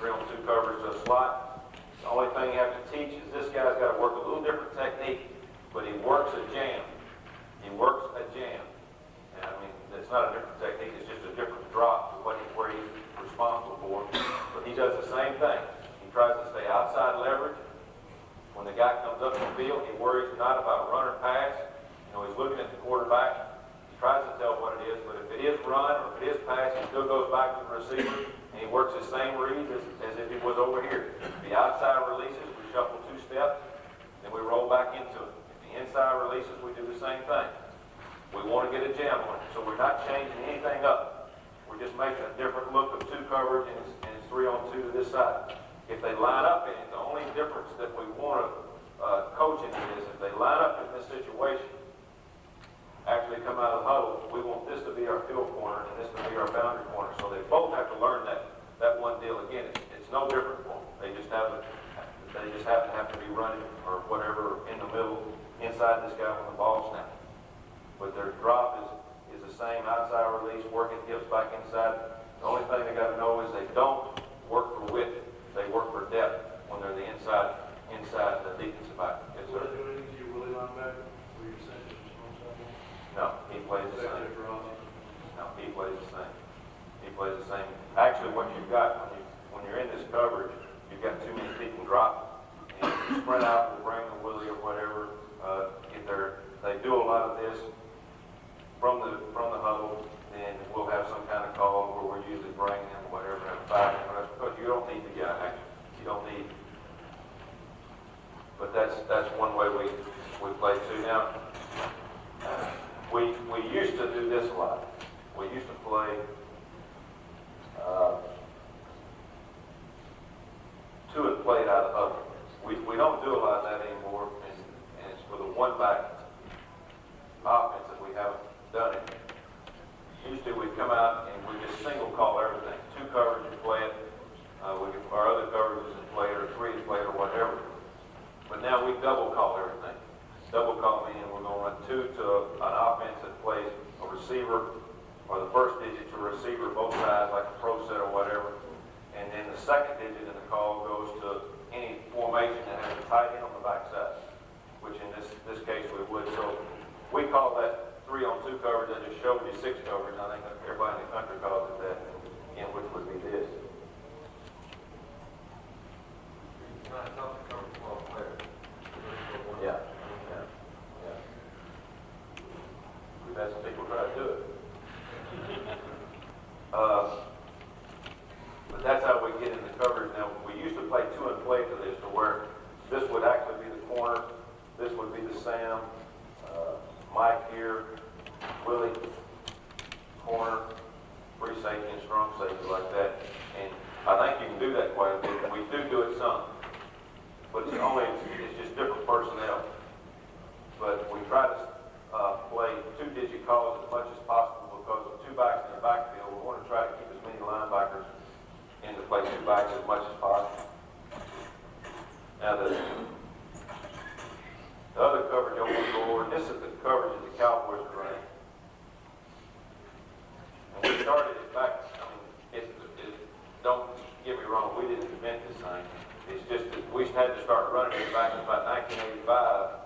3-on-2 coverage to a slot. The only thing you have to teach is this guy's got to work a little different technique, but he works a jam. He works a jam. And I mean, it's not a different technique, it's just a different drop to where he's responsible for. But he does the same thing. He tries to stay outside leverage. When the guy comes up the field, he worries not about run or pass. He's looking at the quarterback. He tries to tell what it is, but if it is run or if it is pass, he still goes back to the receiver, and he works the same reads as if he was over here. The outside releases, we shuffle 2 steps, then we roll back into it. If the inside releases, we do the same thing. We want to get a jam on it, so we're not changing anything up. We're just making a different look of 2 coverage, and it's 3-on-2 to this side. If they line up in it, the only difference that we want to coach in it is if they line up in this situation, actually come out of the huddle, we want this to be our field corner and this to be our boundary corner. So they both have to learn that one deal again. It's no different for them. They just happen to have to be running or whatever in the middle, inside this guy when the ball snaps. But their drop is the same, outside release, working hips back inside. The only thing they got to know is they don't work for width. They work for depth when they're the inside the defensive back. Yes, sir. No, he plays the same. No, he plays the same. He plays the same. Actually, what you've got when you're in this coverage, you've got too many people drop, and you sprint out with Bring or Willie or whatever. They do a lot of this from the huddle, then we'll have some kind of call where we're usually bringing him whatever and fighting. Because you don't need the guy. You don't need. But that's one way we play too. Now. We used to do this a lot. We used to play two and play it out of the huddle. We don't do a lot of that anymore, and it's for the one-back offense that we haven't done it. Used to, we'd come out and we just single call everything. 2 coverage and play it. Our other coverages and play it, or 3 and play it, or whatever. But now we double call everything. Double call meaning we're going to run 2 to an offense that plays a receiver, or the first digit to a receiver, both sides, like a pro set or whatever. And then the second digit in the call goes to any formation that has a tight end on the backside, which in this case we would. So we call that 3-on-2 coverage. I just showed you 6 coverage. I think everybody in the country calls it that, again, which would be this. Yeah. We've had some people try to do it. But that's how we get in the coverage. Now, we used to play 2 and play to this, to where this would actually be the corner, this would be the Sam, Mike here, Willie, corner, free safety and strong safety like that. And I think you can do that quite a bit. We do it some, but it's just different personnel. But we try to play 2-digit calls as much as possible because of 2 backs in the backfield. We want to try to keep as many linebackers in to play 2 backs as much as possible. Now the other coverage I want to go over, this is the coverage that the Cowboys are running. And we started it back, don't get me wrong, we didn't invent this thing. It's just that we had to start running it back in about 1985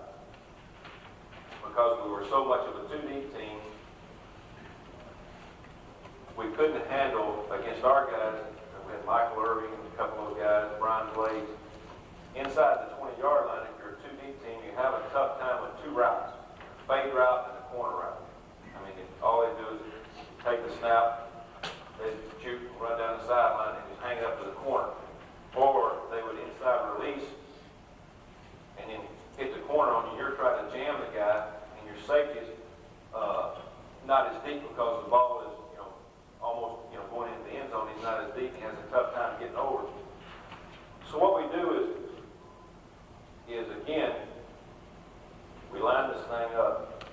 because we were so much of a 2-deep team. We couldn't handle against our guys. We had Michael Irving and a couple of those guys, Brian Blades. Inside the 20-yard line, if you're a 2-deep team, you have a tough time with 2 routes, fade route and a corner route. I mean, all they do is take the snap, they shoot, run down the sideline, and just hang it up to the corner. Or they would inside release and then hit the corner on you. You're trying to jam the guy, and your safety is not as deep because the ball is, almost, going into the end zone. He's not as deep. He has a tough time getting over. So what we do is again, we line this thing up,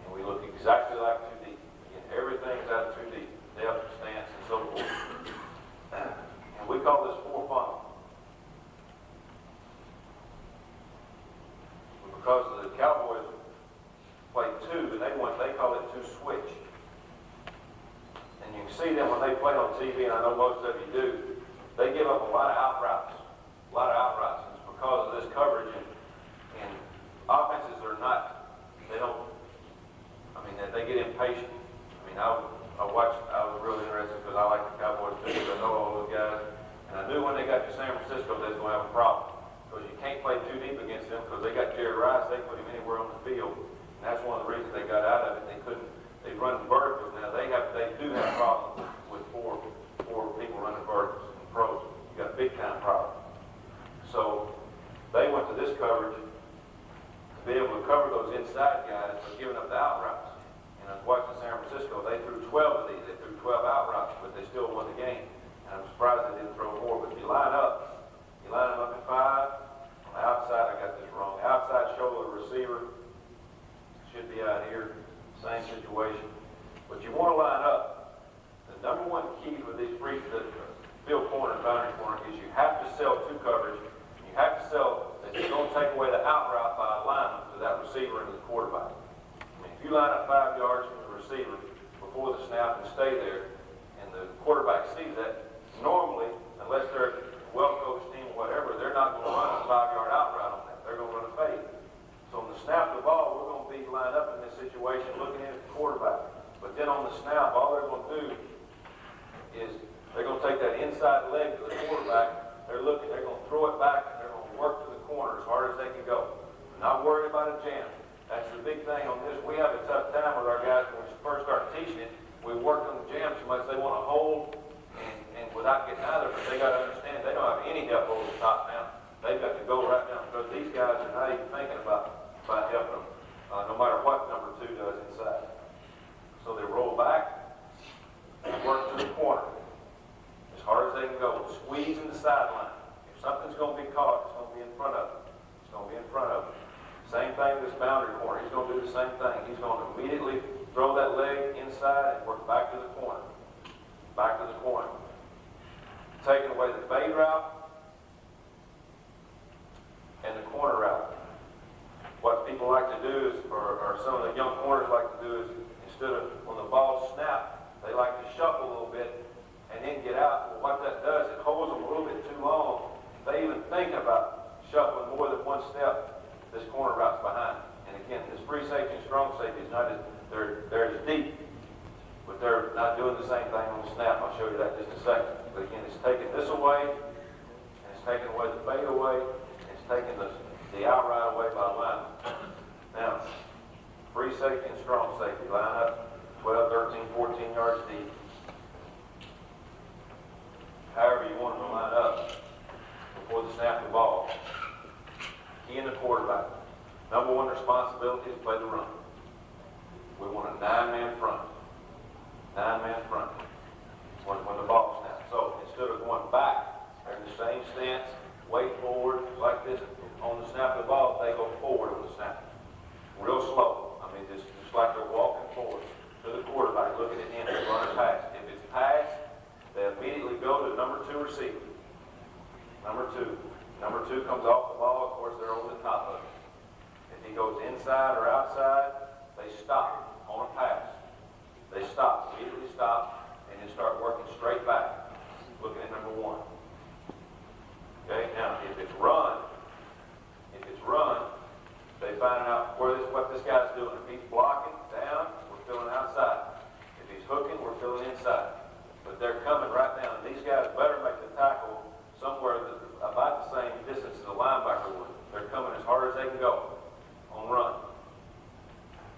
and we look exactly like 2 deep. Again, everything's out of 2 deep. see them when they play on TV, and I know most of you do, they give up a lot of out routes. A lot of out routes. It's because of this coverage, and offenses are not, they don't, I mean, they get impatient. I mean, I was really interested because I like the Cowboys too, because I know all those guys. And I knew when they got to San Francisco, they was going to have a problem. Because you can't play too deep against them, because they got Jerry Rice, they put him anywhere on the field. And that's one of the reasons they got out of it. They run verticals now. They do have problems with four people running verticals in pros. You got a big time problem. So they went to this coverage to be able to cover those inside guys, but giving up the out routes. And I was watching San Francisco, they threw 12 of these. They threw 12 out routes, but they still won the game. And I'm surprised they didn't throw more. But if you line them up in 5. On the outside, I got this wrong. Outside shoulder receiver should be out here. Same situation. But you want to line up. The number one key with these free field corner and boundary corner is you have to sell two coverage. You have to sell that you're going to take away the out route by alignment to that receiver and the quarterback. I mean, if you line up 5 yards from the receiver before the snap and stay there, and the quarterback sees that, normally, unless they're a well-coached team or whatever, they're not going to run a 5-yard out route on that. They're going to run a fade. So on the snap of the ball, we're going to be lined up in this situation looking at the quarterback. But then on the snap, all they're going to do is they're going to take that inside leg to the quarterback. They're going to throw it back, and they're going to work to the corner as hard as they can go. Not worried about a jam. That's the big thing on this. We have a tough time with our guys when we first start teaching it. We work on the jam so much they want to hold and without getting out of it. But they got to understand they don't have any help over the top now. They've got to go right now because these guys are not even thinking about helping them, no matter what number 2 does inside. So they roll back and work to the corner as hard as they can go. Squeeze in the sideline. If something's going to be caught, it's going to be in front of them. It's going to be in front of them. Same thing with this boundary corner. He's going to do the same thing. He's going to immediately throw that leg inside and work back to the corner. Back to the corner. Taking away the fade route and the corner route. What people like to do is, or some of the young corners like to do is, instead of when the ball snapped, they like to shuffle a little bit and then get out. Well, what that does, it holds them a little bit too long. If they even think about shuffling more than one step, this corner route's behind. And again, this free safety and strong safety is not as, they're as deep, but they're not doing the same thing on the snap. I'll show you that in just a second. But again, it's taking this away, and it's taking away the fade away, and it's taking the out right away by alignment. Now, free safety and strong safety line up 12, 13, 14 yards deep. However you want them to line up before the snap of the ball. Key in the quarterback. Number one responsibility is play the run. We want a 9-man front. 9-man front when the ball snaps. So instead of going back, they're in the same stance, way forward like this. On the snap of the ball, they go forward on the snap. Real slow. I mean, just like they're walking forward to the quarterback, looking at him and running past. If it's pass, they immediately go to number 2 receiver. Number 2. Number 2 comes off the ball. Of course, they're over the top of it. If he goes inside or outside, they stop on a pass. They stop, immediately stop, and then start working straight back, looking at number 1. Okay, now if it's run, they find out what this guy's doing. If he's blocking down, we're filling outside. If he's hooking, we're filling inside. But they're coming right down. And these guys better make the tackle somewhere about the same distance as the linebacker would. They're coming as hard as they can go on run.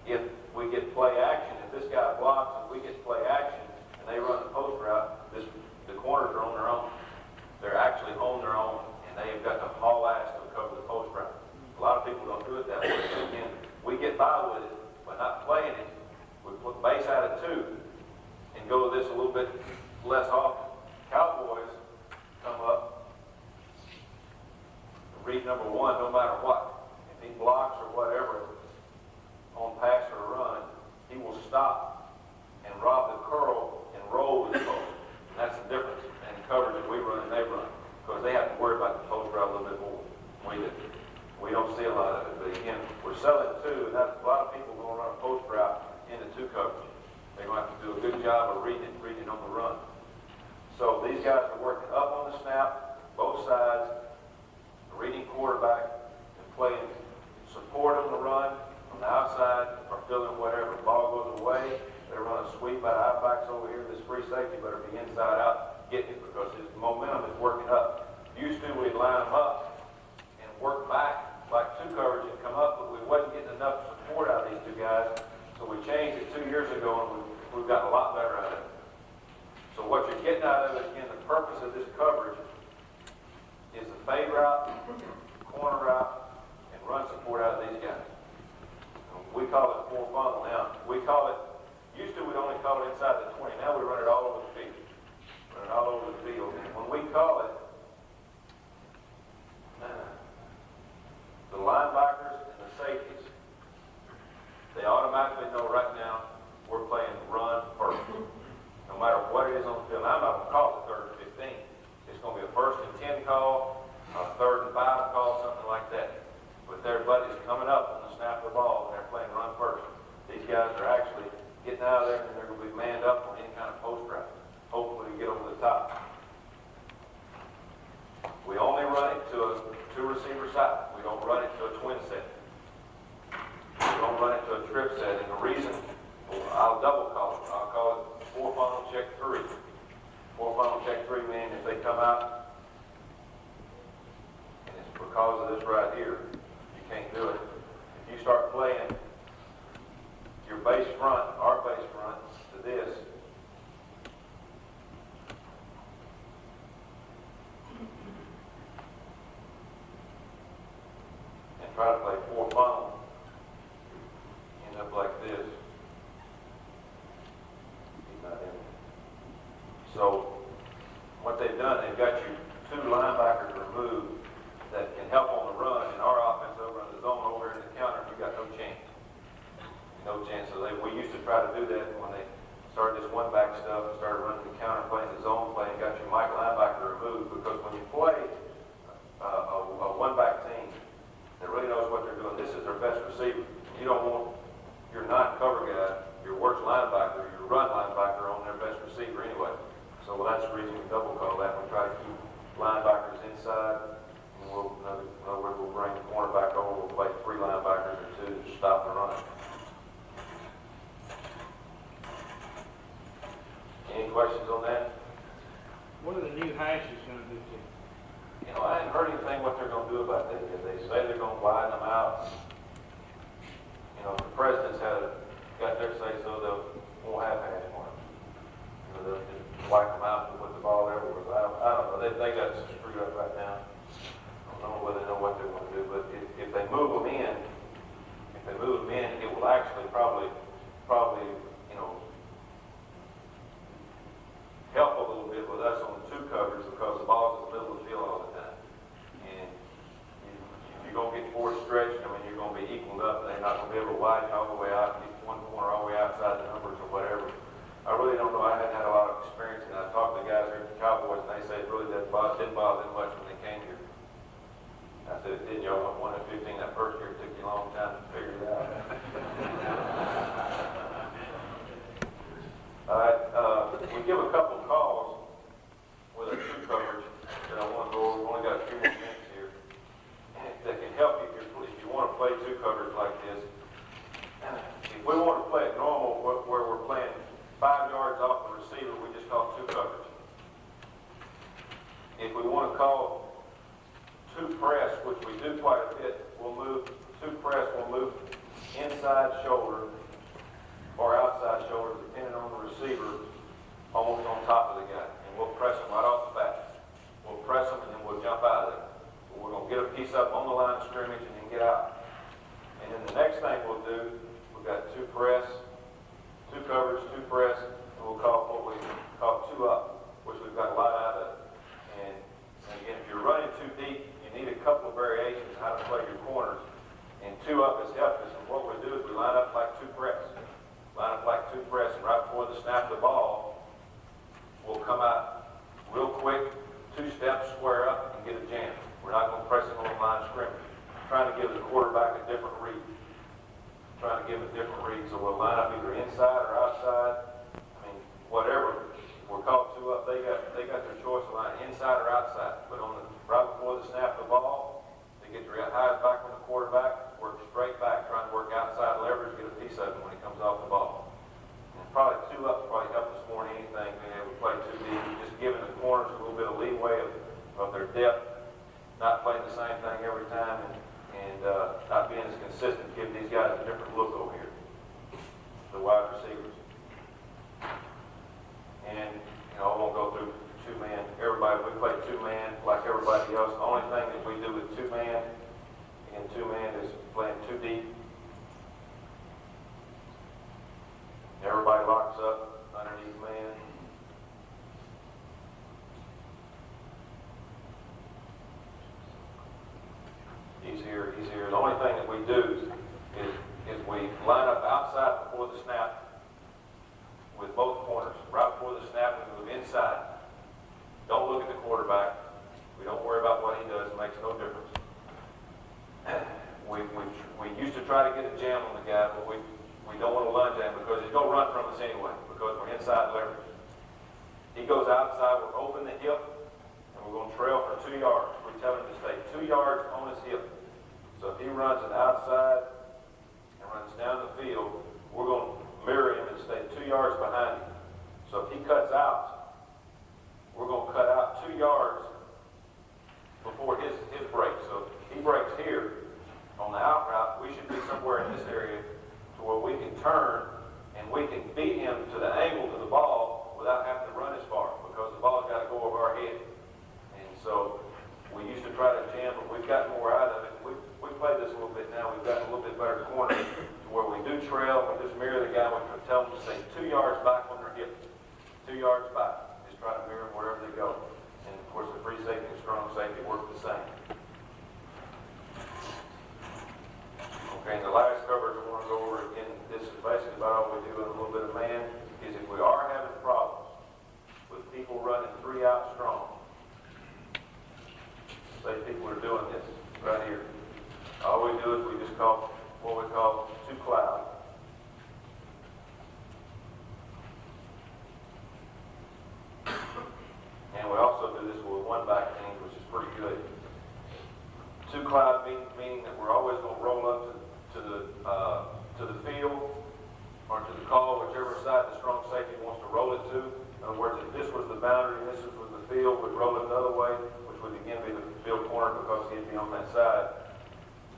If we get play action, if this guy blocks and we get play action and they run the post route, the corners are on their own. They're actually on their own, and they have got to haul ass to cover the post route. A lot of people don't do it that way. So again, we get by with it by not playing it. We put base out of 2 and go to this a little bit less often. Cowboys come up, read number 1 no matter what. If he blocks or whatever on pass or run, he will stop and rob the curl and roll with the post. And that's the difference in the coverage that we run and they run. Because they have to worry about the post route a little bit more. We don't see a lot of it. But again, we're selling 2, and that's a lot of people going to run a post route into 2 coverage. They're going to have to do a good job of reading on the run. these guys are working up on the snap, both sides, reading quarterback, and playing support on the run from the outside, or filling whatever. The ball goes away, better run a sweep by the halfbacks over here. This free safety better be inside out, getting it, because his momentum is working up. Used to, we'd line them up and work back like two coverage and come up, but we wasn't getting enough support out of these two guys. So we changed it 2 years ago, and we've gotten a lot better at it. So what you're getting out of it, again, the purpose of this coverage is the fade route, corner route, and run support out of these guys. We call it four funnel now. We call it, used to we'd only call it inside the 20. Now we run it all over the field. Run it all over the field. And when we call it, the linebackers and the safeties, they automatically know right now we're playing run first. No matter what it is on the field. Now, I'm not going to call it third and 15. It's going to be a 1st and 10 call, a 3rd and 5 call, something like that. But their buddies coming up on the snap of the ball, and they're playing run first. These guys are actually getting out of there, and they're going to be manned up on any kind of post route. Hopefully get over the top. We only run it to a two-receiver side. We don't run it to a twin set. We don't run it to a trip set. And the reason, I'll double call it. I'll call it four funnel check three. Four funnel check three, meaning if they come out, and it's because of this right here, you can't do it. If you start playing your base front, our base front, to this, and try to play four funnel, end up like this. He's not in. So what they've done, they've got you two linebackers removed that can help on the run, and our offense over in the zone over in the counter, we got no chance. No chance. So we used to try to do that when they started this one-back stuff and started running the counter, playing the zone play, and got your Mike linebacker removed, because when you play a one-back team that really knows what they're doing, this is their best receiver. You don't want your non-cover guy, your worst linebacker, your run linebacker on their best receiver anyway. So that's the reason we double call that. We try to keep linebackers inside, and we'll, in other words, we'll bring the cornerback over. We'll play three linebackers or two to stop the run. Any questions on that? What are the new hashes going to do to you? You know, I haven't heard anything what they're going to do about that yet. They say they're going to widen them out. You know, the president's got their say so they'll won't have hash marks. You know, they'll just wipe them out and put the ball everywhere. I don't know. They got some screwed up right now. I don't know whether they know what they're going to do, but if they move them in, it will actually probably, you know, help a little bit with us on the two covers, because the ball's in the middle of the field all the time. And if you're going to get forward stretched, I mean, you're going to be equaled up. They're not going to be able to widen all the way out, get one corner all the way outside the numbers or whatever. I really don't know. I hadn't had a lot of experience, and I talked to the guys here at the Cowboys, and they say it really didn't bother them much when they came here. I said, it did, y'all. 1 in 15 that first year. It took you a long time to figure it out. All right, we give a couple calls with a two coverage that I want to go over. We've only got a few more minutes here that can help you if you want to play two coverage like this. If we want to play it normal, where we're playing 5 yards off the receiver, we just call two coverage. If we want to call two press, which we do quite a bit, we'll move two press. We'll move inside shoulder or outside shoulder, depending on the receiver, almost on top of the guy. And we'll press them right off the bat. We'll press them, and then we'll jump out of there. We're going to get a piece up on the line of scrimmage and then get out. And then the next thing we'll do, we've got two press, two coverage, two press, and we'll call what we call two up, which we've got a lot out of. And again, if you're running too deep, you need a couple of variations on how to play your corners. And two up is helping us. And what we do is we line up like two press. Line up like two press, and right before the snap of the ball, we'll come out real quick, 2 steps, square up, and get a jam. We're not going to press it on the line of scrimmage. Trying to play too deep, just giving the corners a little bit of leeway of their depth, not playing the same thing every time, and not being as consistent, giving these guys a different look over here, the wide receivers. And, you know, I won't go through two-man. Everybody, we play two-man like everybody else. The only thing that we do with two-man and two-man is playing too deep. Everybody locks up underneath man. He's here, he's here. The only thing that we do is we line up outside before the snap with both corners. Right before the snap, we move inside. Don't look at the quarterback. We don't worry about what he does. It makes no difference. We used to try to get a jam on the guy, but we don't want to lunge at him because he's going to run from us anyway because we're inside leverage. He goes outside, we're open the hip, and we're going to trail for 2 yards. We tell him to stay 2 yards on his hip. So if he runs it outside and runs down the field, we're going to mirror him and stay 2 yards behind him. So if he cuts out, we're going to cut out 2 yards before his break. So if he breaks here on the out route, we should be somewhere in this area to where we can turn and we can beat him to the angle to the ball without having to run as far because the ball's got to go over our head. And so we used to try to jam, but we've gotten more out of it. We play this a little bit now. We've gotten a little bit better corner to where we do trail. We just mirror the guy. We tell them to stay 2 yards back on their hip. 2 yards back. Just try to mirror them wherever they go. And of course, the free safety and strong safety work the same. Okay, and the last coverage I want to go over again, this is basically about all we do in a little bit of man, is if we are having problems with people running 3 out strong, say people are doing this right here, all we do is we just call what we call 2 cloud. And we also do this with 1 back team, which is pretty good. 2 cloud meaning that we're always going to roll up to the field or to the call, whichever side the strong safety wants to roll it to. In other words, if this was the boundary and this was the field, we'd roll it the other way, which would again be the field corner because he'd be on that side.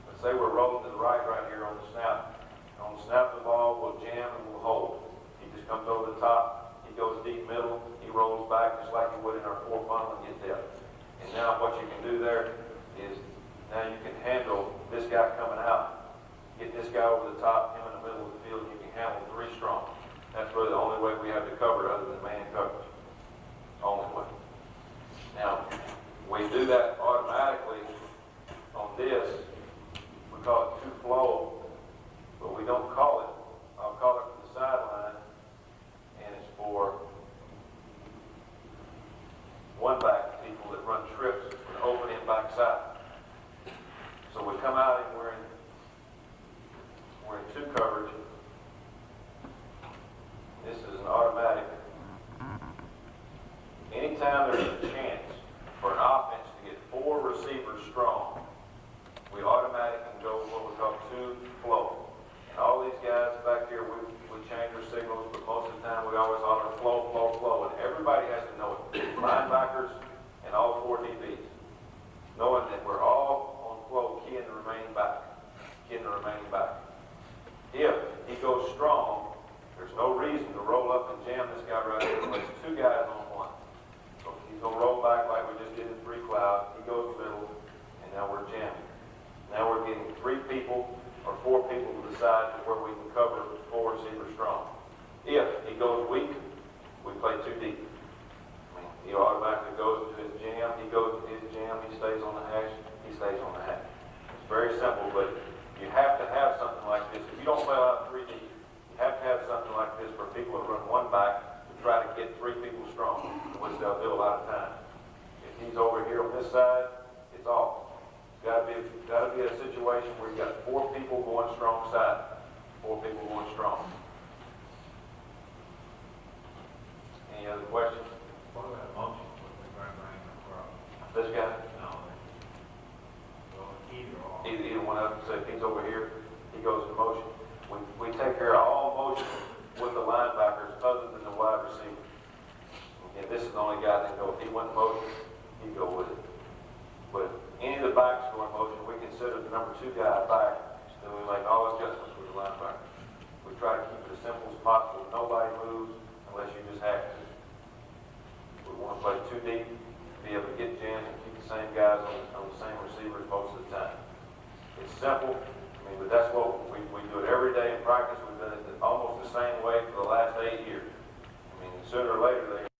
But say we're rolling to the right here on the snap. On the snap of the ball, we'll jam and we'll hold. He just comes over the top. He goes deep middle. He rolls back just like he would in our 4 funnel and get depth. And now what you can do there is now you can handle this guy coming out. Get this guy over the top, him in the middle of the field, and you can handle 3 strong. That's really the only way we have to cover it other than man coverage. Only way. Now, we do that automatically on this. We call it 2 flow, but we don't call it. I'll call it from the sideline, and it's for 1 back people that run trips with open in backside. So we come out and we're in 2 coverage. This is an automatic. Anytime there's a chance for an offense to get 4 receivers strong, we automatically go with what we call 2 flow. And all these guys back here, we change our signals, but most of the time we always holler flow, flow, flow. And everybody has to know it. Linebackers and all 4 DBs. Knowing that we're all on flow, keying the remaining back. Keying the remaining back. If he goes strong, there's no reason to roll up and jam this guy right here. There's 2 guys on 1. So he's going to roll back like we just did in 3 cloud. He goes middle, and now we're jamming. Now we're getting 3 people or 4 people to the side to where we can cover 4 receivers strong. If he goes weak, we play 2 deep. I mean, he automatically goes to his jam. He goes to his jam. He stays on the hash. He stays on the hash. It's very simple, but you have to have something like this. If you don't play out 3 deep, you have to have something like this for people to run 1 back to try to get 3 people strong. the only guy that can go. If he went motion, he'd go with it. But any of the backs going motion, we consider the number 2 guy back, then we make all adjustments with the linebacker. We try to keep it as simple as possible. Nobody moves unless you just have to. We want to play too deep, be able to get jams and keep the same guys on the same receivers most of the time. It's simple, I mean, but that's what we do it every day in practice. We've done it almost the same way for the last 8 years. I mean, sooner or later, they